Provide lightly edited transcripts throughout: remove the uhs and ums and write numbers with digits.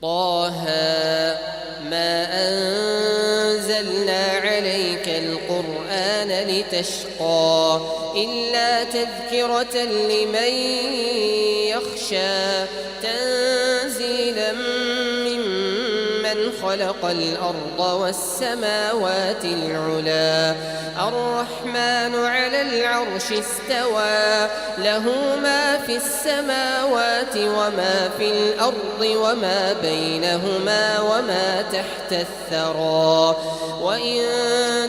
طه ما أنزلنا عليك القرآن لتشقى إلا تذكرة لمن يخشى تنزيلا ممن خلق الأرض والسماوات العلا الرحمن على العرش استوى له ما في السماوات وما في الأرض وما بينهما وما تحت الثرى وإن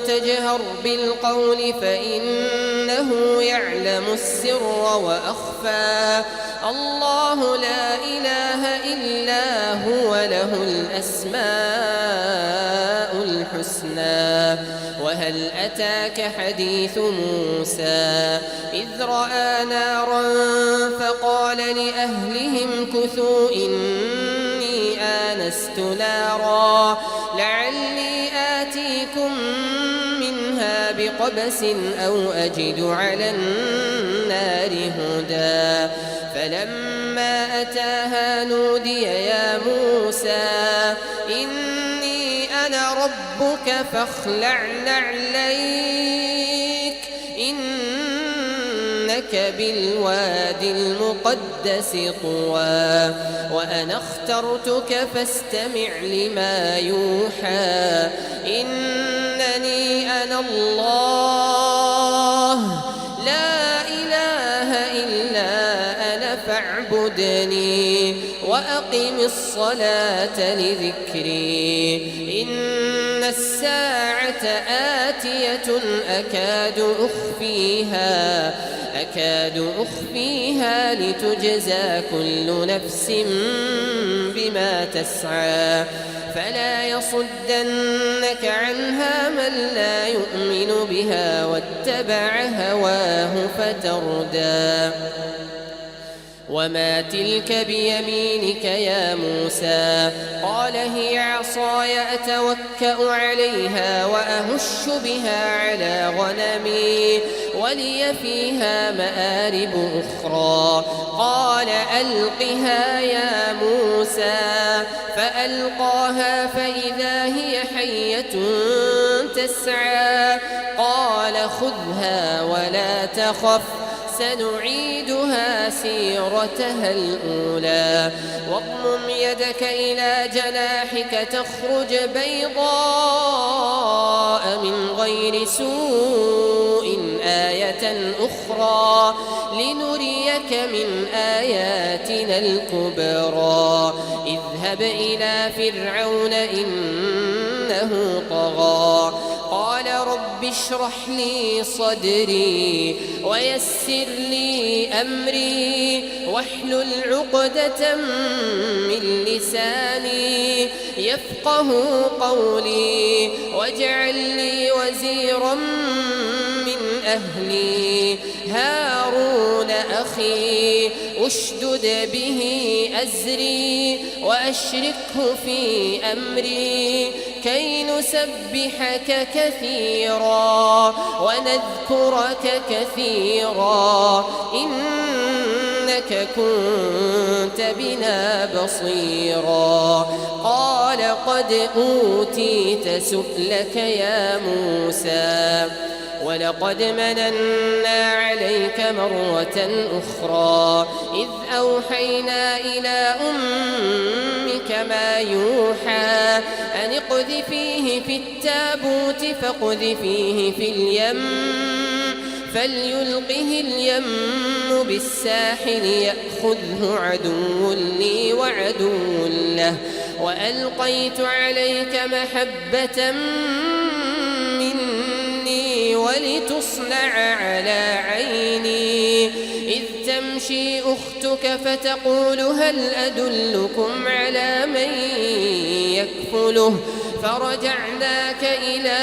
تجهر بالقول فإنه يعلم السر وأخفى الله لا إله إلا هو له الأسماء الحسنى وهل أتاك حديث موسى إذ رأى نارا فقال لأهلهم كثوا إني آنست نارا لعلي آتيكم منها بقبس أو أجد على النار هدى فلما أتاها نودي يا موسى إني أنا ربك فاخلع نعليك إنك بالواد المقدس طوى وأنا اخترتك فاستمع لما يوحى إنني أنا الله لا إله إلا أنا فاعبدني وأقم الصلاة لذكري إن الساعة آتية أكاد أخفيها لتجزى كل نفس بما تسعى فلا يصدنك عنها من لا يؤمن بها واتبع هواه فتردى وما تلك بيمينك يا موسى قال هي عصاي أتوكأ عليها وأهش بها على غنمي ولي فيها مآرب أخرى قال ألقها يا موسى فألقاها فإذا هي حية تسعى قال خذها ولا تخف سنعيدها سيرتها الأولى واضمم يدك إلى جناحك تخرج بيضاء من غير سوء آية أخرى لنريك من آياتنا الكبرى اذهب إلى فرعون إنه طغى قال رب اشرح لي صدري ويسر لي أمري واحلل عقدة من لساني يفقه قولي واجعل لي وزيرا من أهلي هارون أخي أشدد به أزري وأشركه في أمري كي نسبحك كثيرا ونذكرك كثيرا إنك كنت بنا بصيرا قال قد أوتيت سؤلك يا موسى ولقد مننا عليك مرة أخرى إذ أوحينا إلى أمك ما يوحى أن اقذفيه في التابوت فاقذفيه في اليم فليلقه اليم بالساحل يأخذه عدو لي وعدو له وألقيت عليك محبة مني ولتصنع على عيني إذ تمشي أختك فتقول هل أدلكم على من يكفله فرجعناك إلى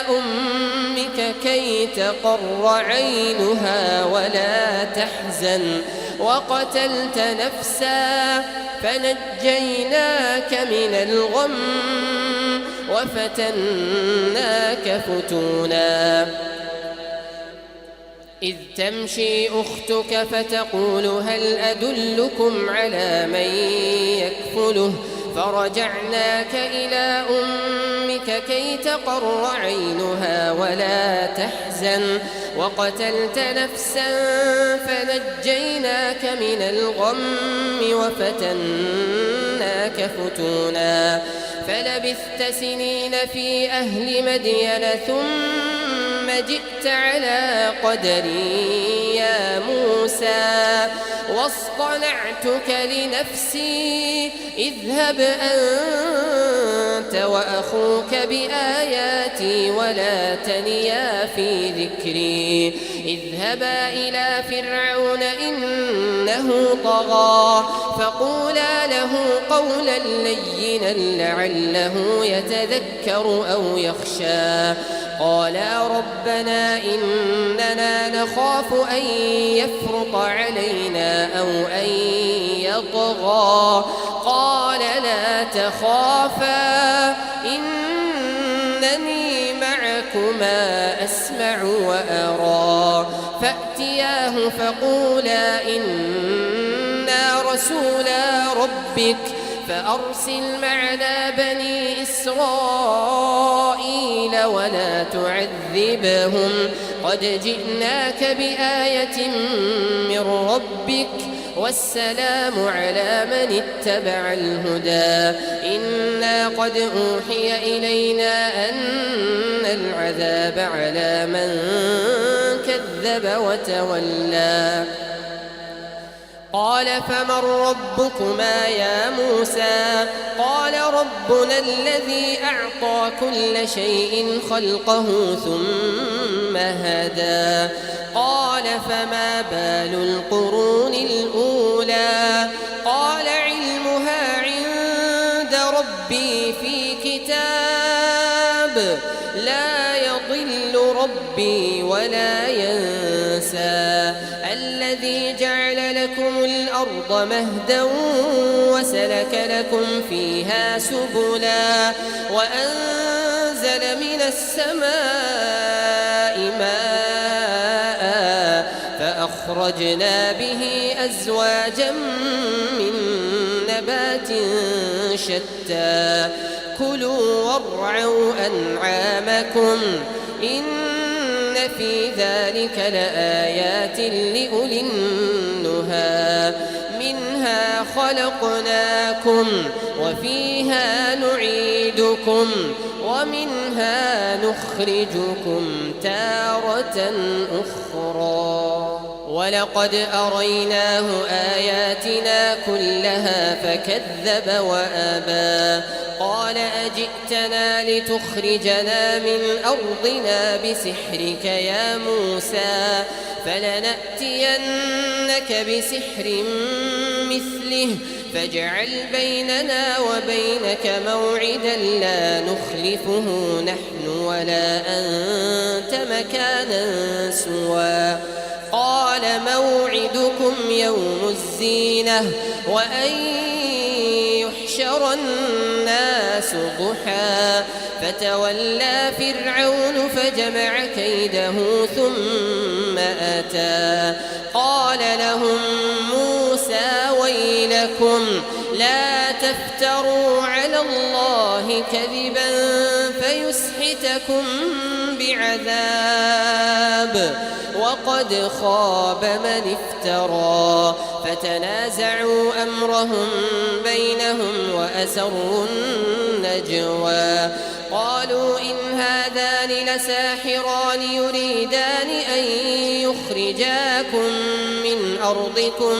أمك كي تقر عينها ولا تحزن وقتلت نفسا فنجيناك من الغم وفتناك فتونا إذ تمشي أختك فتقول هل أدلكم على من يكفله فرجعناك إلى أمك كي تقر عينها ولا تحزن وقتلت نفسا فنجيناك من الغم وفتناك فتونا فلبثت سنين في أهل مدين ثم جئت على قدري يا موسى واصطنعتك لنفسي اذهب أنت وأخوك بآياتي ولا تنيا في ذكري اذهبا إلى فرعون إنه طغى فقولا له قولا لينا لعله يتذكر أو يخشى قالا ربنا إننا نخاف أن يفرط علينا أو أن يطغى قال لا تخافا إنني معكما أسمع وأرى فأتياه فقولا إنا رسولا ربك فأرسل معنا بني إسرائيل ولا تعذبهم قد جئناك بآية من ربك والسلام على من اتبع الهدى إنا قد أوحي إلينا أن العذاب على من كذب وتولى قال فمن ربكما يا موسى قال ربنا الذي أعطى كل شيء خلقه ثم هدى قال فما بال القرون الأولى قال علمها عند ربي في كتاب لا يضل ربي ولا ينسى الذي جعل لكم الأرض مهدا وسلك لكم فيها سبلا وأنزل من السماء ماء فأخرجنا به أزواجا من نبات شتى كلوا وارعوا أنعامكم إن في ذلك لآيات لأولي النهى منها خلقناكم وفيها نعيدكم ومنها نخرجكم تارة أخرى ولقد أريناه آياتنا كلها فكذب وأبى قال أجئتنا لتخرجنا من أرضنا بسحرك يا موسى فلنأتينك بسحر مثله فاجعل بيننا وبينك موعدا لا نخلفه نحن ولا أنت مكانا سوى قال موعدكم يوم الزينة وأن يحشر الناس ضحى فتولى فرعون فجمع كيده ثم أتى قال لهم موسى ويلكم لا تفتروا على الله كذبا فيسحتكم بعذاب وقد خاب من افترى فتنازعوا أمرهم بينهم وأسروا النجوى قالوا إن هذان لساحران يريدان أن يخرجاكم من أرضكم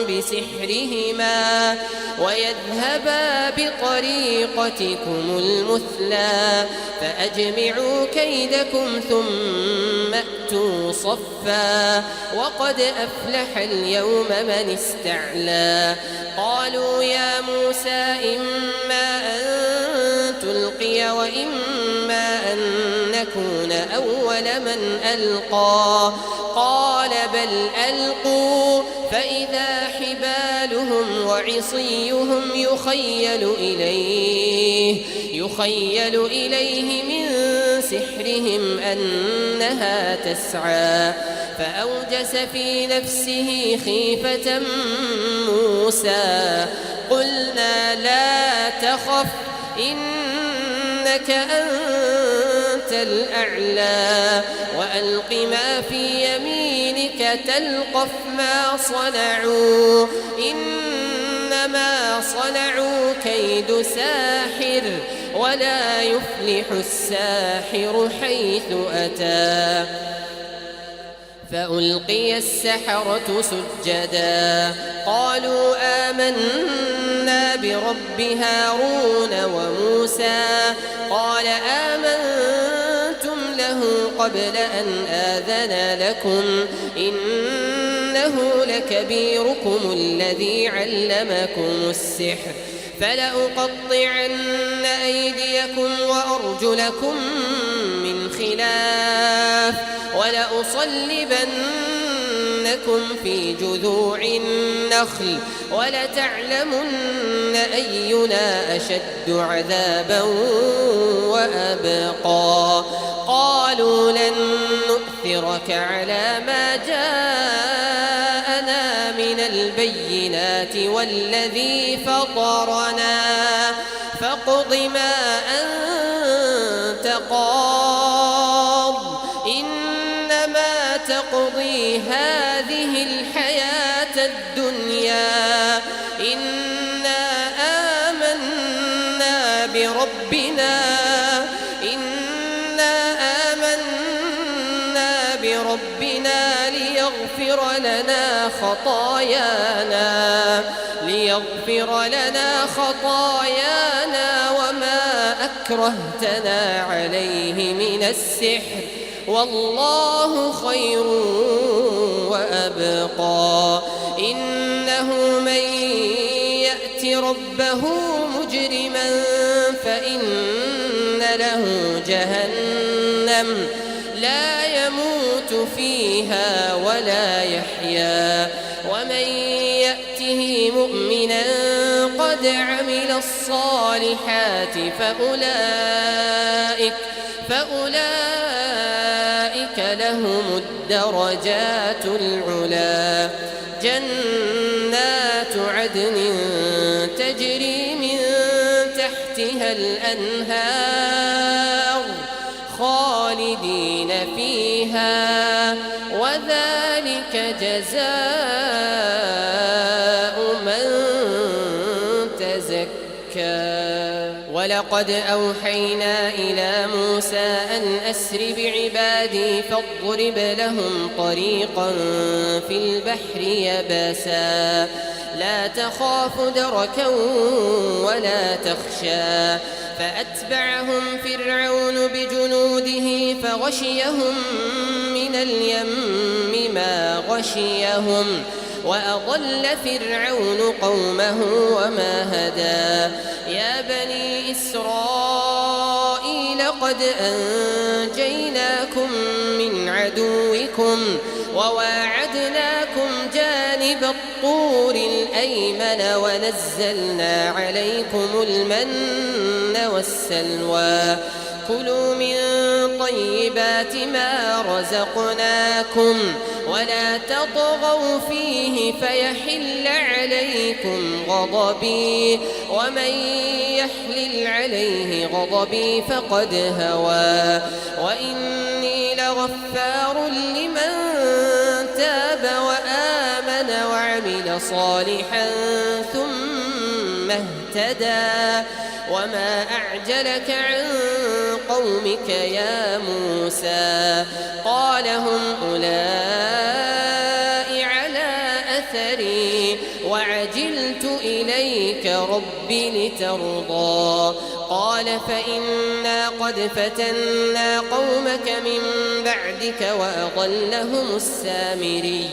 بسحرهما ويذهبا بطريقتكم المثلى فأجمعوا كيدكم ثم أتوا صفا وقد أفلح اليوم من استعلى قالوا يا موسى إما أن تلقي وإما أن نكون أول من ألقى قال بل ألقوا فإذا حبالهم وعصيهم يخيل إليه من سحرهم أنها تسعى فأوجس في نفسه خيفة موسى قلنا لا تخف إنك أنت الأعلى وألق ما في يمينك تلقف ما صنعوا إنما صنعوا كيد ساحر ولا يفلح الساحر حيث أتى فألقي السحرة سجدا قالوا آمنا برب هارون وموسى قال آمنتم له قبل أن آذن لكم إنه لكبيركم الذي علمكم السحر فلأقطعن أيديكم وأرجلكم من خلاف ولأصلبنكم في جذوع النخل ولتعلمن أينا أشد عذابا وأبقى قالوا لن نؤثرك على ما جاءنا من البينات والذي فطرنا فاقض ما أنت قاض إنما تقضي هذه الحياة الدنيا إنا آمنا بربنا ليغفر لنا خطايانا وما أكرهتنا عليه من السحر والله خير وأبقى إنه من يأت ربه مجرما فإن له جهنم لا يموت فيها ولا يحيا ومن يأته مؤمنا قد عمل الصالحات فأولئك لهم الدرجات العلا جنات عدن تجري من تحتها الأنهار خالدين فيها وذلك جزاء من تزكى ولقد أوحينا إلى موسى أن أسر بعبادي فاضرب لهم طريقا في البحر يبسا لا تخاف دركا ولا تخشى فأتبعهم فرعون بجنوده فغشيهم من اليم ما غشيهم وأضل فرعون قومه وما هدى يا بني إسرائيل قد أنجيناكم من عدوكم وواعدناكم جانب الطور الأيمن ونزلنا عليكم المن والسلوى كلوا من طيبات ما رزقناكم ولا تطغوا فيه فيحل عليكم غضبي ومن يحلل عليه غضبي فقد هوى وإني لغفار لمن تاب وآمن وعمل صالحا ثم اهتدى وما أعجلك عن قومك يا موسى قال هم أولئك على أثري وعجلت إليك رب لترضى قال فإنا قد فتنا قومك من بعدك وأضلهم السامري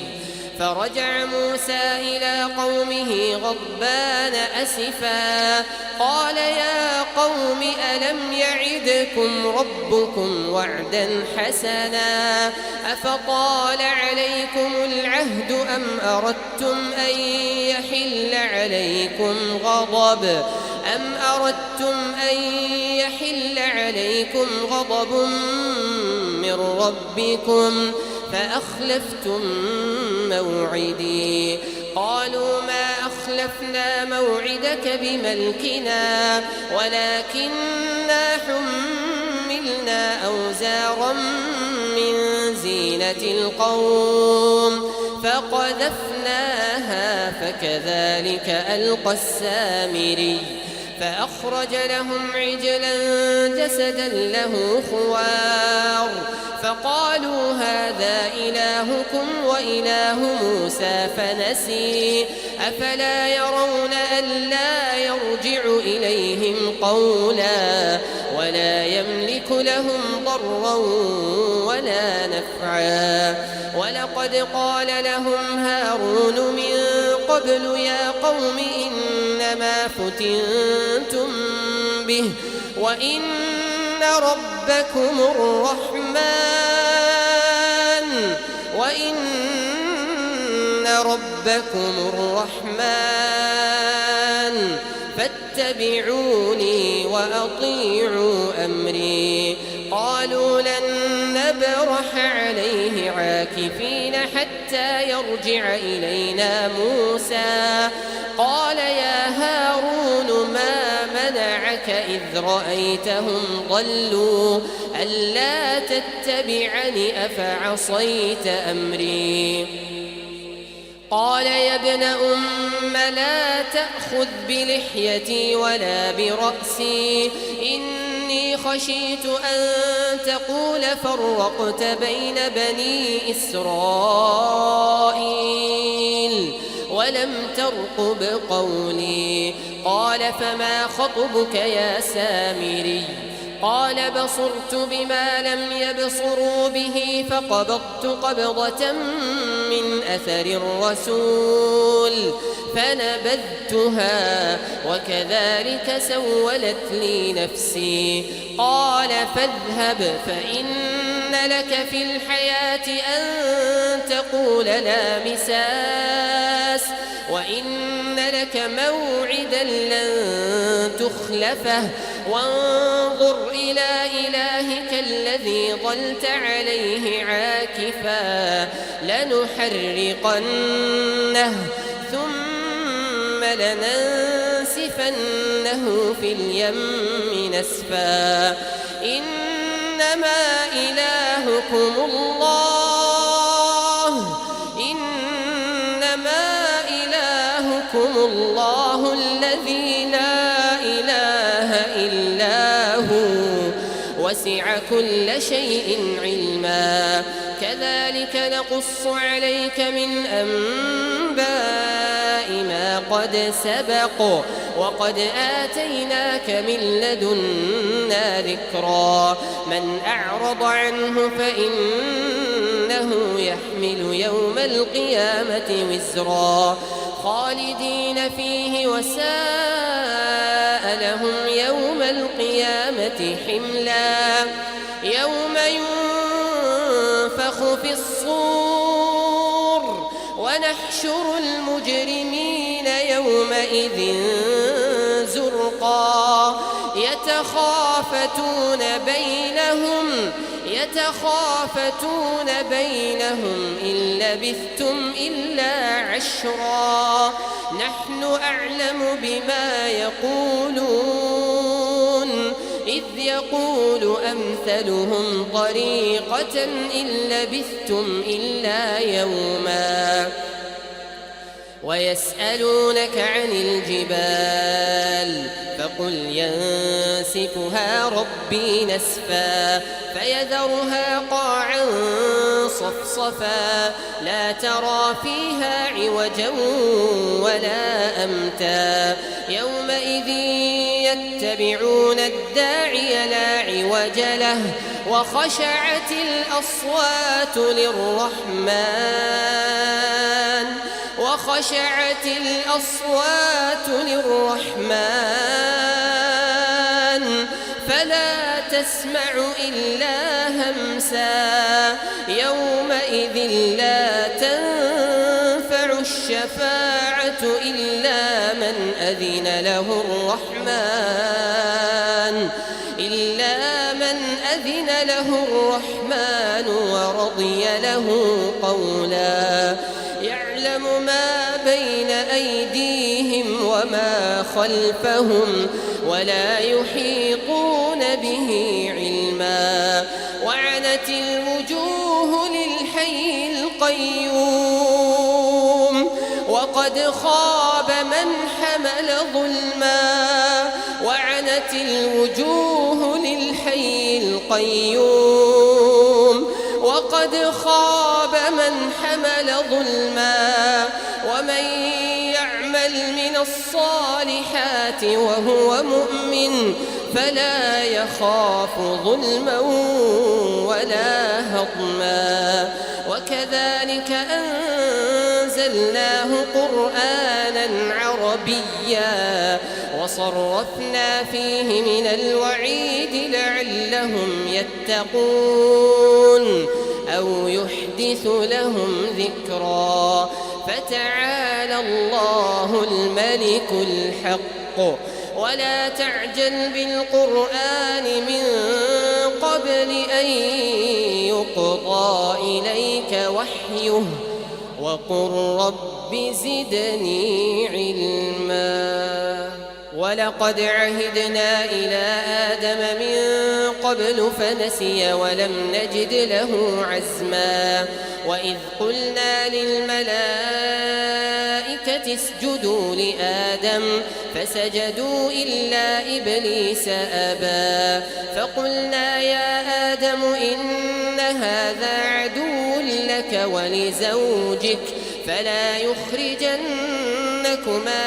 فرجع موسى إلى قومه غضبان أسفا قال يا قوم ألم يعدكم ربكم وعدا حسنا أفطال عليكم العهد أم أردتم أن يحل عليكم غضب من ربكم فأخلفتم موعدي قالوا ما أخلفتم أخلفنا موعدك بملكنا ولكننا حملنا أوزارا من زينة القوم فقذفناها فكذلك ألقى السامري فأخرج لهم عجلا جسدا له خوار فقالوا هذا إلهكم وإله موسى فنسي أفلا يرون ألا يرجع إليهم قولا ولا يملك لهم ضرا ولا نفعا ولقد قال لهم هارون من قبل يا قوم إنما فتنتم به وإن ربكم الرحمن فاتبعوني وأطيعوا أمري قالوا لن نبرح عليه عاكفين حتى يرجع إلينا موسى قال يا هارون ما منعك إذ رأيتهم ضلوا ألا تتبعني أفعصيت أمري قال يا ابن أم لا تأخذ بلحيتي ولا برأسي إني خشيت أن تقول فرقت بين بني إسرائيل ولم ترقب قولي قال فما خطبك يا سامري قال بصرت بما لم يبصروا به فقبضت قبضة من أثر الرسول فنبذتها وكذلك سولت لي نفسي قال فاذهب فإن لك في الحياة أن تقول لا مساس وإن لك موعدا لن تخلفه وانظر إلى إلهك الذي ظلت عليه عاكفا لنحرقنه ثم لننسفنه في اليم نسفا إنما إلهكم الله الذي لا إله إلا هو وسع كل شيء علما كذلك نقص عليك من أنباء ما قد سبق وقد آتيناك من لدنا ذكرا من أعرض عنه فإنه يحمل يوم القيامة وزرا خالدين فيه وساء لهم يوم القيامة حملا يوم ينفخ في الصور ونحشر المجرمين يومئذ زرقا يتخافتون بينهم إن لبثتم إلا عشرا نحن أعلم بما يقولون إذ يقول أمثلهم طريقة إن لبثتم إلا يوما ويسألونك عن الجبال فقل ينسفها ربي نسفا فيذرها قاعا صفصفا لا ترى فيها عوجا ولا أمتا يومئذ يتبعون الداعي لا عوج له وخشعت الأصوات للرحمن فلا تسمع إلا همسا يومئذ لا تنفع الشفاعة إلا من أذن له الرحمن ورضي له قولا يعلم ما بين أيديهم وما خلفهم ولا يحيطون به علما وعنت الوجوه للحي القيوم وقد خاب من حمل ظلما وعنت الوجوه للحي القيوم وقد خاب من حمل ظلما ومن يعمل من الصالحات وهو مؤمن فلا يخاف ظلما ولا هضما وكذلك أنزلناه قرآنا عربيا وصرفنا فيه من الوعيد لعلهم يتقون أو يحدث لهم ذكرا فتعالى الله الملك الحق ولا تعجل بالقرآن من قبل أن يقضى إليك وحيه وقل رب زدني علما ولقد عهدنا إلى آدم من قبل فنسي ولم نجد له عزما وإذ قلنا للملائكة اسجدوا لآدم فسجدوا إلا إبليس أبى فقلنا يا آدم إن هذا عدو لك ولزوجك فلا يخرجنكما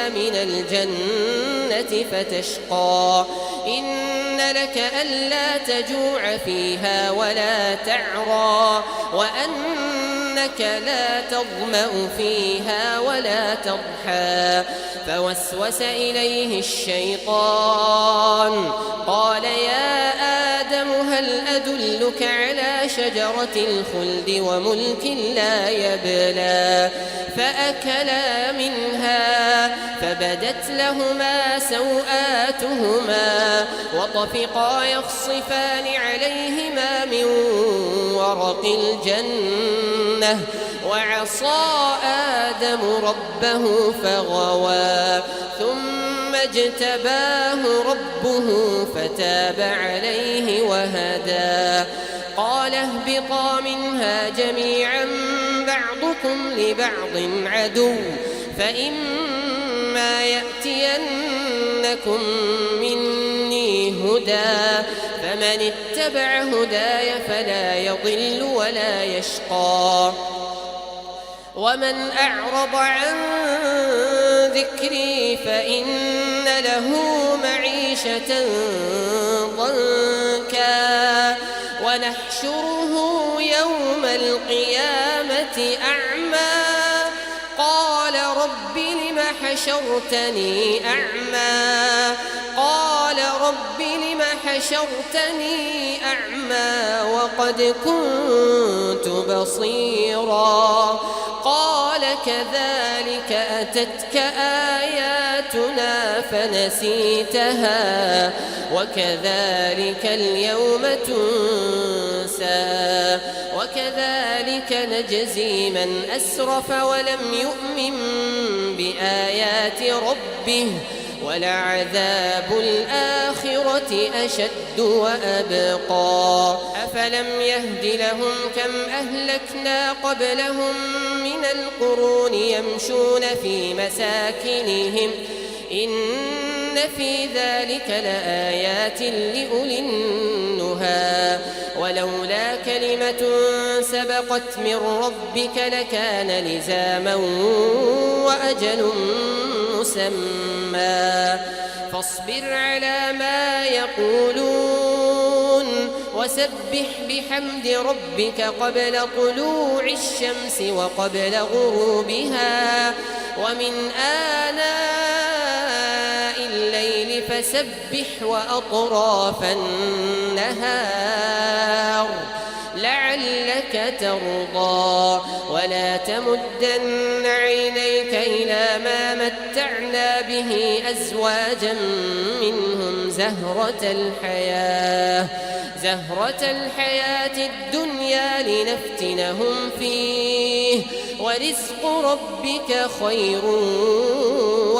من الجنة فتشقى إن لك ألا تجوع فيها ولا تعرى وأنك لا تظمأ فيها ولا تضحى فوسوس إليه الشيطان قال يا آدم هل أدلك على شجرة الخلد وملك لا يبلى فأكلا منها فبدت لهما سوآتهما وطفقا يخصفان عليهما من ورق الجنة وعصى آدم ربه فغوى ثم اجتباه ربه فتاب عليه وهدى قال اهبطا منها جميعا بعضكم لبعض عدو فإما يأتينكم مني هدى فمن اتبع هداي فلا يضل ولا يشقى ومن أعرض عن ذكري فإن له معيشة ضنكا ونحشره يوم القيامة أعمى قال رب لم حشرتني أعمى قال رب لم حشرتني أعمى وقد كنت بصيرا قال كذلك أتتك آياتنا فنسيتها وكذلك اليوم تنسى وكذلك نجزي من أسرف ولم يؤمن بآيات ربه ولعذاب الآخرة أشد وأبقى أفلم يهد لهم كم أهلكنا قبلهم من القرون يمشون في مساكنهم إن في ذلك لآيات لأولي النهى ولولا كلمة سبقت من ربك لكان لزاما وأجل مسمى فاصبر على ما يقولون وسبح بحمد ربك قبل طلوع الشمس وقبل غروبها ومن آناء الليل فسبح وأطراف النهار لعلك ترضى ولا تمدن عينيك إلى ما متعنا به أزواجا منهم زهرة الحياة الدنيا لنفتنهم فيه ورزق ربك خير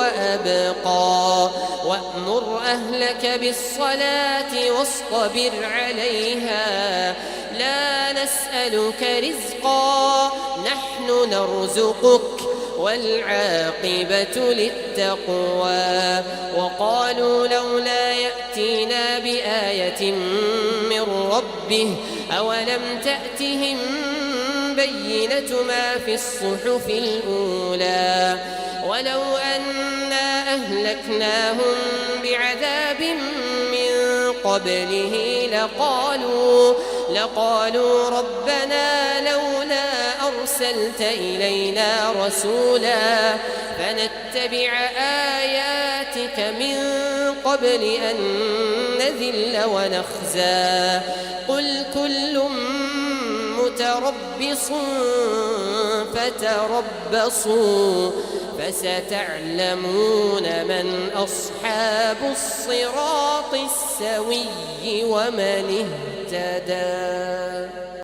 وأبقى وأمر أهلك بالصلاة واصطبر عليها لا نسألك رزقا نحن نرزقك والعاقبة للتقوى وقالوا لولا يأتينا بآية من ربه أولم تأتهم بينة ما في الصحف الأولى ولو أنا أهلكناهم بعذاب من قبله لقالوا ربنا لولا أرسلت إلينا رسولا فنتبع آياتك من قبل أن نذل ونخزى قل كل متربص فتربصوا فستعلمون من أصحاب الصراط السوي ومن اهتدى.